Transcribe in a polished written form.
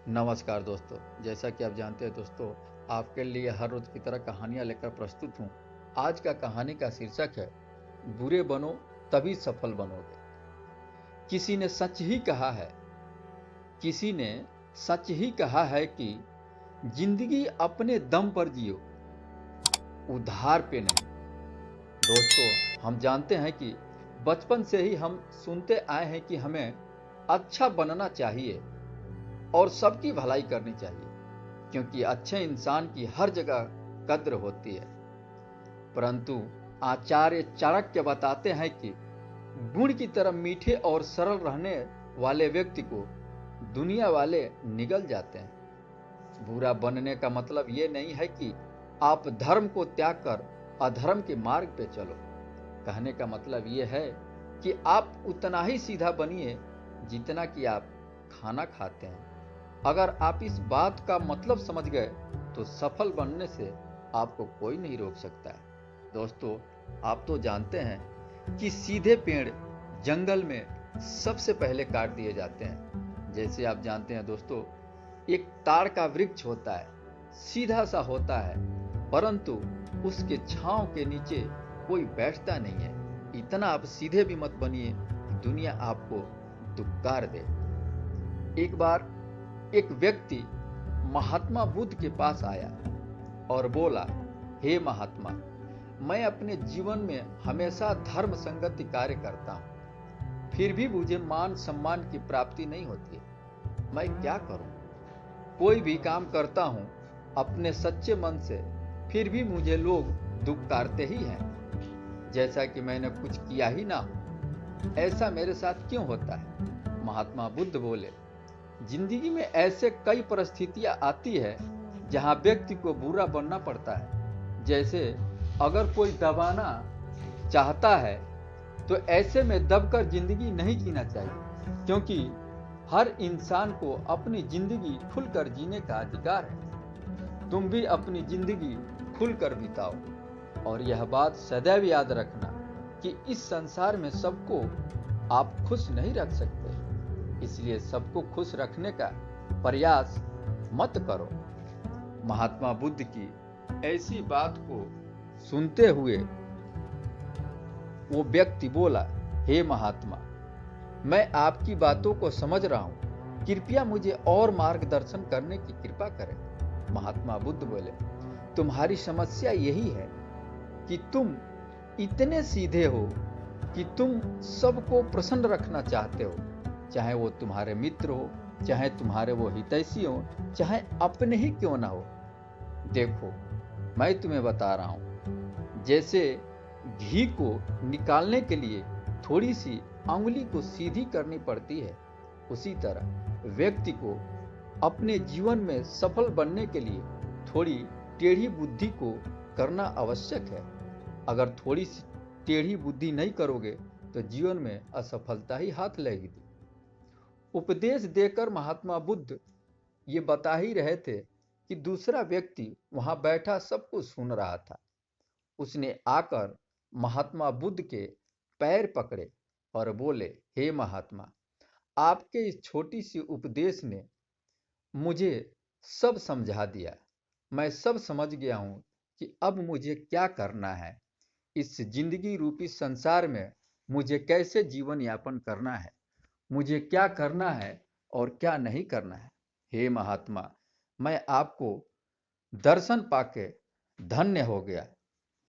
नमस्कार दोस्तों, जैसा कि आप जानते हैं दोस्तों, आपके लिए हर रोज की तरह कहानियां लेकर प्रस्तुत हूं। आज का कहानी का शीर्षक है बुरे बनो तभी सफल बनोगे। किसी ने सच ही कहा है किसी ने सच ही कहा है कि जिंदगी अपने दम पर जियो, उधार पे नहीं। दोस्तों, हम जानते हैं कि बचपन से ही हम सुनते आए हैं कि हमें अच्छा बनना चाहिए और सबकी भलाई करनी चाहिए, क्योंकि अच्छे इंसान की हर जगह कद्र होती है। परंतु आचार्य चाणक्य बताते हैं कि गुण की तरह मीठे और सरल रहने वाले व्यक्ति को दुनिया वाले निगल जाते हैं। बुरा बनने का मतलब ये नहीं है कि आप धर्म को त्याग कर अधर्म के मार्ग पे चलो। कहने का मतलब ये है कि आप उतना ही सीधा बनिए जितना कि आप खाना खाते हैं। अगर आप इस बात का मतलब समझ गए तो सफल बनने से आपको कोई नहीं रोक सकता है। दोस्तों, आप तो जानते हैं कि सीधे पेड़ जंगल में सबसे पहले काट दिए जाते हैं। जैसे आप जानते हैं दोस्तों, एक ताड़ का वृक्ष होता है, सीधा सा होता है, परंतु उसके छांव के नीचे कोई बैठता नहीं है। इतना आप सीधे भी मत बनिए कि दुनिया आपको दुत्कार दे। एक बार एक व्यक्ति महात्मा बुद्ध के पास आया और बोला, हे महात्मा, मैं अपने जीवन में हमेशा धर्म संगति कार्य करता हूँ, फिर भी मुझे मान सम्मान की प्राप्ति नहीं होती है। मैं क्या करूं? कोई भी काम करता हूं अपने सच्चे मन से, फिर भी मुझे लोग दुत्कारते ही हैं, जैसा कि मैंने कुछ किया ही ना हो। ऐसा मेरे साथ क्यों होता है? महात्मा बुद्ध बोले, जिंदगी में ऐसे कई परिस्थितियां आती है जहां व्यक्ति को बुरा बनना पड़ता है। जैसे अगर कोई दबाना चाहता है तो ऐसे में दबकर जिंदगी नहीं जीना चाहिए, क्योंकि हर इंसान को अपनी जिंदगी खुलकर जीने का अधिकार है। तुम भी अपनी जिंदगी खुलकर बिताओ और यह बात सदैव याद रखना कि इस संसार में सबको आप खुश नहीं रख सकते, इसलिए सबको खुश रखने का प्रयास मत करो। महात्मा बुद्ध की ऐसी बात को सुनते हुए वो व्यक्ति बोला, हे महात्मा, मैं आपकी बातों को समझ रहा हूं, कृपया मुझे और मार्गदर्शन करने की कृपा करें। महात्मा बुद्ध बोले, तुम्हारी समस्या यही है कि तुम इतने सीधे हो कि तुम सबको प्रसन्न रखना चाहते हो, चाहे वो तुम्हारे मित्र हो, चाहे तुम्हारे वो हितैषी हो, चाहे अपने ही क्यों ना हो। देखो, मैं तुम्हें बता रहा हूं, जैसे घी को निकालने के लिए थोड़ी सी अंगुली को सीधी करनी पड़ती है, उसी तरह व्यक्ति को अपने जीवन में सफल बनने के लिए थोड़ी टेढ़ी बुद्धि को करना आवश्यक है। अगर थोड़ी सी टेढ़ी बुद्धि नहीं करोगे तो जीवन में असफलता ही हाथ लगेगी। उपदेश देकर महात्मा बुद्ध ये बता ही रहे थे कि दूसरा व्यक्ति वहां बैठा सब कुछ सुन रहा था। उसने आकर महात्मा बुद्ध के पैर पकड़े और बोले, हे महात्मा, आपके इस छोटी सी उपदेश ने मुझे सब समझा दिया। मैं सब समझ गया हूं कि अब मुझे क्या करना है। इस जिंदगी रूपी संसार में मुझे कैसे जीवन यापन करना है, मुझे क्या करना है और क्या नहीं करना है। हे महात्मा, मैं आपको दर्शन पाके धन्य हो गया।